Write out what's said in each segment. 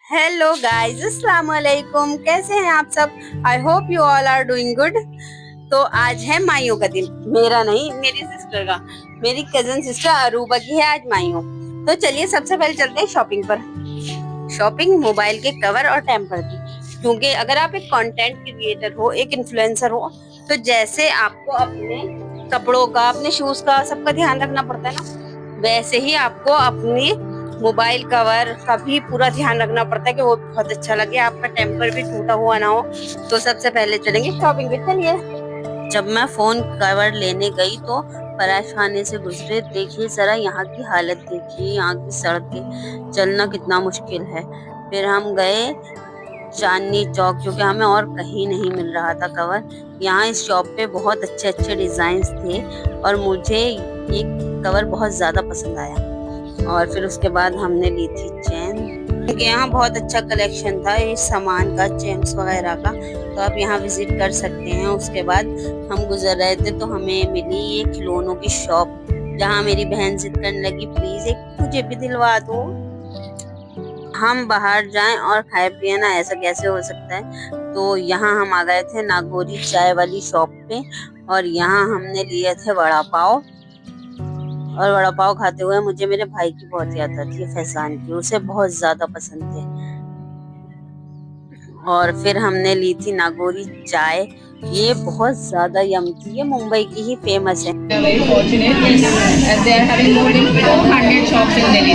Hello guys, अस्सलाम वालेकुम। कैसे हैं आप सब? I hope you all are doing good. तो आज है माइयों का दिन। मेरा नहीं, मेरी सिस्टर का। मेरी कजन सिस्टर अरूबा की है आज माइयों। तो चलिए सबसे पहले चलते हैं शॉपिंग पर। शॉपिंग मोबाइल के कवर और टेम्पर की, क्योंकि अगर आप एक कंटेंट क्रिएटर हो, एक इन्फ्लुएंसर हो, तो जैसे आपको अपने कपड़ों का, अपने शूज का, सबका ध्यान रखना पड़ता है ना, वैसे ही आपको अपनी मोबाइल कवर का भी पूरा ध्यान रखना पड़ता है कि वो बहुत अच्छा लगे, आपका टेम्पर भी टूटा हुआ ना हो। तो सबसे पहले चलेंगे शॉपिंग पे, चलिए। जब मैं फोन कवर लेने गई तो परेशानी से गुजरे। देखिए जरा यहाँ की हालत, देखिए यहाँ की सड़कें, चलना कितना मुश्किल है। फिर हम गए चांदनी चौक, क्योंकि हमें और कहीं नहीं मिल रहा था कवर। यहाँ इस शॉप पे बहुत अच्छे अच्छे डिजाइन थे और मुझे एक कवर बहुत ज्यादा पसंद आया। और फिर उसके बाद हमने ली थी चेन, क्योंकि यहाँ बहुत अच्छा कलेक्शन था इस सामान का, चेन्स वगैरह का। तो आप यहाँ विजिट कर सकते हैं। उसके बाद हम गुजर रहे थे तो हमें मिली ये खिलौनों की शॉप, जहाँ मेरी बहन जिद करने लगी, प्लीज एक मुझे भी दिलवा दो, हम बाहर जाएं और खाए पिए ना, ऐसा कैसे हो सकता है। तो यहाँ हम आ गए थे नागौरी चाय वाली शॉप पे, और यहाँ हमने लिए थे वड़ा पाव। और वड़ा पाव खाते हुए मुझे मेरे भाई की बहुत याद आती है, फैजान की, उसे बहुत ज्यादा पसंद थे। और फिर हमने ली थी नागौरी चाय, ये बहुत ज्यादा यम थी, ये मुंबई की ही फेमस है। Very fortunate, yes, as they are having more than 400 shops in Delhi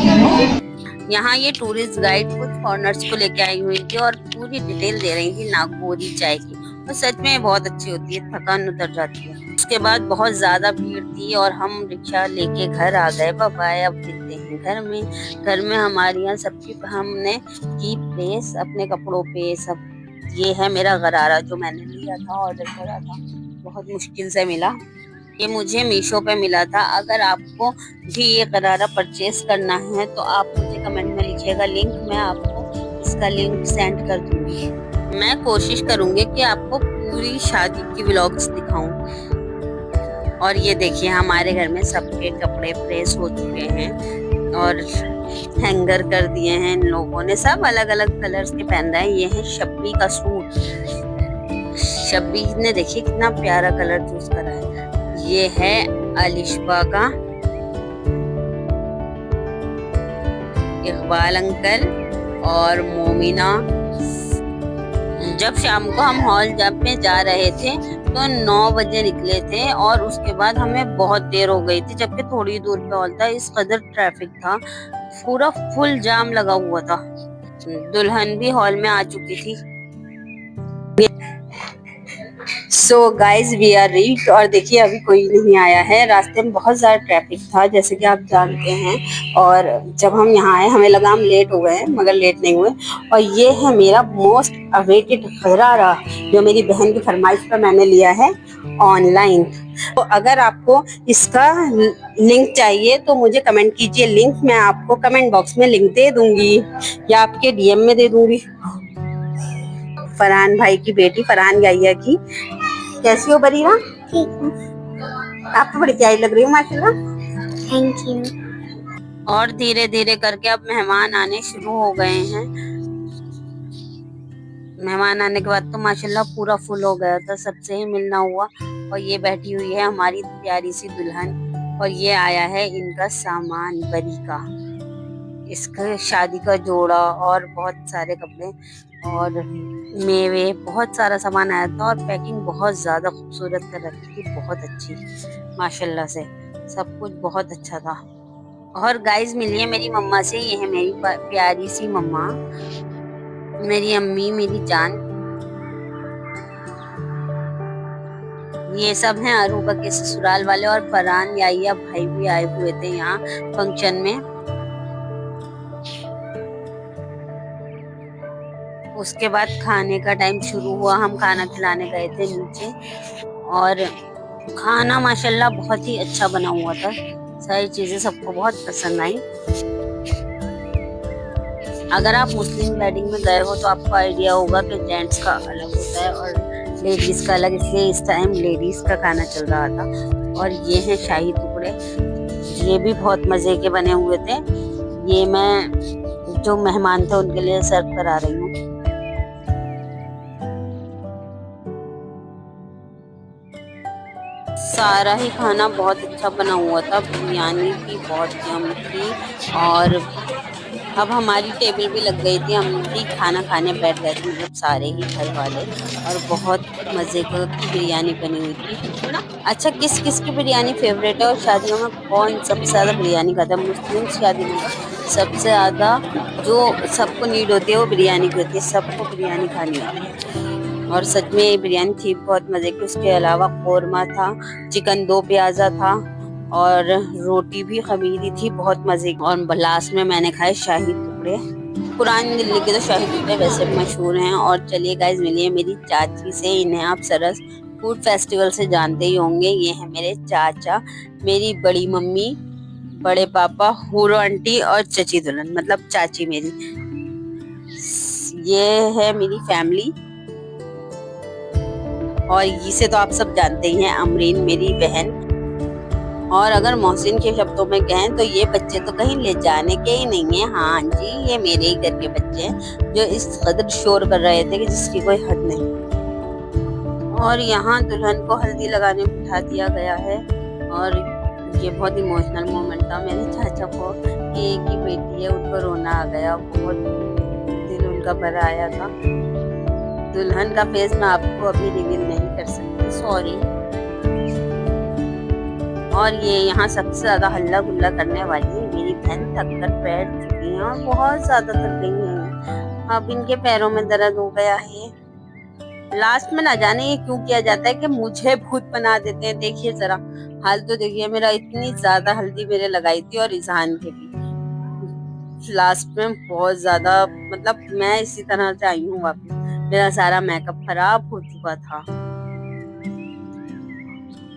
now. यहाँ ये टूरिस्ट गाइड कुछ फॉरनर्स को लेके आई हुई थी और पूरी डिटेल दे रही थी नागौरी चाय की। और सच में बहुत अच्छी होती है, थकान उतर जाती है। उसके बाद बहुत ज्यादा भीड़ थी और हम रिक्शा लेके घर आ गए। बाय, अब मिलते हैं घर में। घर में हमारे यहाँ सबकी हमने की प्रेस अपने कपड़ों पे सब। ये है मेरा गरारा जो मैंने लिया था, ऑर्डर करा था, बहुत मुश्किल से मिला। ये मुझे मीशो पे मिला था। अगर आपको भी ये गरारा परचेज करना है तो आप मुझे कमेंट में लिखिएगा लिंक, मैं आपको इसका लिंक सेंड कर दूंगी। मैं कोशिश करूंगी कि आपको पूरी शादी की व्लॉग्स दिखाऊं। और ये देखिए हमारे घर में सबके कपड़े प्रेस हो चुके हैं और हैंगर कर दिए हैं इन लोगों ने, सब अलग अलग कलर्स के पहन रहे हैं। ये है शब्बी का सूट। शब्बी ने देखिए कितना प्यारा कलर चूज करा है। ये है अलिशबा का, इकबाल अंकल और मोमिना। जब शाम को हम हॉल पे जा रहे थे तो 9 बजे निकले थे और उसके बाद हमें बहुत देर हो गई थी, जबकि थोड़ी दूर पे हॉल था। इस कदर ट्रैफिक था, पूरा फुल जाम लगा हुआ था। दुल्हन भी हॉल में आ चुकी थी। So guys we are reached, और देखिए अभी कोई नहीं आया है। रास्ते में बहुत ज़्यादा ट्रैफिक था, जैसे कि आप जानते हैं। और जब हम यहाँ आए हमें लगा हम लेट हो गए हैं, मगर लेट नहीं हुए। और ये है मेरा मोस्ट अवेटेड गरारा, जो मेरी बहन की फरमाइश पर मैंने लिया है ऑनलाइन। तो अगर आपको इसका लिंक चाहिए तो मुझे कमेंट कीजिए, लिंक मैं आपको कमेंट बॉक्स में लिंक दे दूंगी या आपके डीएम में दे दूंगी। फरहान भाई की बेटी, फरहान गाइया की। कैसी हो बरीरा? ठीक हूँ। आप तो बड़ी प्यारी लग रही हो माशाल्लाह। Thank you. और धीरे धीरे करके अब मेहमान आने शुरू हो गए हैं। मेहमान आने के बाद तो माशाल्लाह पूरा फुल हो गया था, सबसे ही मिलना हुआ। और ये बैठी हुई है हमारी प्यारी सी दुल्हन, और ये आया है इनका सामान बरी का, इसका शादी का जोड़ा और बहुत सारे कपड़े और मेवे, बहुत सारा सामान आया था। और पैकिंग बहुत ज्यादा खूबसूरत कर रखी थी, बहुत अच्छी माशाल्लाह से, सब कुछ बहुत अच्छा था। और गाइस मिलिए मेरी मम्मा से, ये है मेरी प्यारी सी मम्मा, मेरी अम्मी, मेरी जान। ये सब हैं अरूबा के ससुराल वाले, और फरहान याया भाई भी आए हुए थे यहाँ फंक्शन में। उसके बाद खाने का टाइम शुरू हुआ, हम खाना खिलाने गए थे नीचे। और खाना माशाल्लाह बहुत ही अच्छा बना हुआ था, सारी चीजें सबको बहुत पसंद आई। अगर आप मुस्लिम वेडिंग में गए हो तो आपको आइडिया होगा कि जेंट्स का अलग होता है और लेडीज का अलग, इसलिए इस टाइम लेडीज का खाना चल रहा था। और ये है शाही टुकड़े, ये भी बहुत मजे के बने हुए थे। ये मैं जो मेहमान थे उनके लिए सर्व करा रही हूँ। सारा ही खाना बहुत अच्छा बना हुआ था, बिरयानी भी बहुत यम थी और अब हमारी टेबल भी लग गई थी, हम भी खाना खाने बैठ गए थे, मतलब सारे ही घर वाले। और बहुत मज़े की बिरयानी बनी हुई थी। अच्छा, किस किस की बिरयानी फेवरेट है और शादियों में कौन सबसे ज़्यादा बिरयानी खाता है? मुस्लिम शादी में सबसे ज़्यादा जो सबको नीड होती है वो बिरयानी की होती है, सबको बिरयानी खानी होती है। और सच में ये बिरयानी थी बहुत मज़े की। उसके अलावा कौरमा था, चिकन 2 प्याज़ा था और रोटी भी खमीरी थी बहुत मज़े की। और लास्ट में मैंने खाए शाही टुकड़े। पुरानी दिल्ली के तो शाही टुकड़े वैसे भी मशहूर हैं। और चलिए गाइज, मिलिए मेरी चाची से, इन्हें आप सरस फूड फेस्टिवल से जानते ही होंगे। ये है मेरे चाचा, मेरी बड़ी मम्मी, बड़े पापा, हुरो आंटी और चची दुल्हन, मतलब चाची मेरी। ये है मेरी फैमिली। और इसे तो आप सब जानते ही हैं, अमरीन मेरी बहन। और अगर मोहसिन के शब्दों में कहें तो ये बच्चे तो कहीं ले जाने के ही नहीं है। हाँ जी, ये मेरे ही घर के बच्चे हैं जो इस कदर शोर कर रहे थे कि जिसकी कोई हद नहीं। और यहाँ दुल्हन को हल्दी लगाने बिठा दिया गया है। और ये बहुत इमोशनल मोमेंट था मेरे चाचा को कि एक ही बेटी है, उनको रोना आ गया, बहुत दिल उनका भरा आया था। दुल्हन का फेस मैं आपको अभी रिवील नहीं कर सकती, सॉरी। और ये यहाँ सबसे ज्यादा हल्ला गुल्ला करने वाली है मेरी बहन, थक कर बैठ चुकी है और बहुत ज्यादा थक गई है। अब इनके पैरों में दर्द हो गया है। लास्ट में ना जाने ये क्यों किया जाता है कि मुझे भूत बना देते हैं। देखिए जरा हाल तो देखिए मेरा, इतनी ज्यादा हल्दी मेरे लगाई थी और इजहान के भी। लास्ट में बहुत ज्यादा, मतलब मैं इसी तरह से आई हूँ वापस, मेरा सारा मेकअप खराब हो चुका था।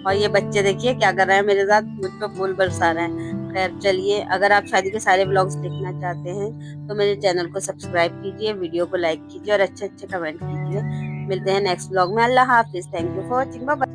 और ये बच्चे देखिए क्या कर रहे हैं मेरे साथ, मुझ पे फूल बरसा रहे हैं। खैर चलिए, अगर आप शादी के सारे व्लॉग्स देखना चाहते हैं तो मेरे चैनल को सब्सक्राइब कीजिए, वीडियो को लाइक कीजिए और अच्छे अच्छे कमेंट कीजिए। मिलते हैं नेक्स्ट व्लॉग में। अल्लाह हाफिज, thank you for watching, bye bye.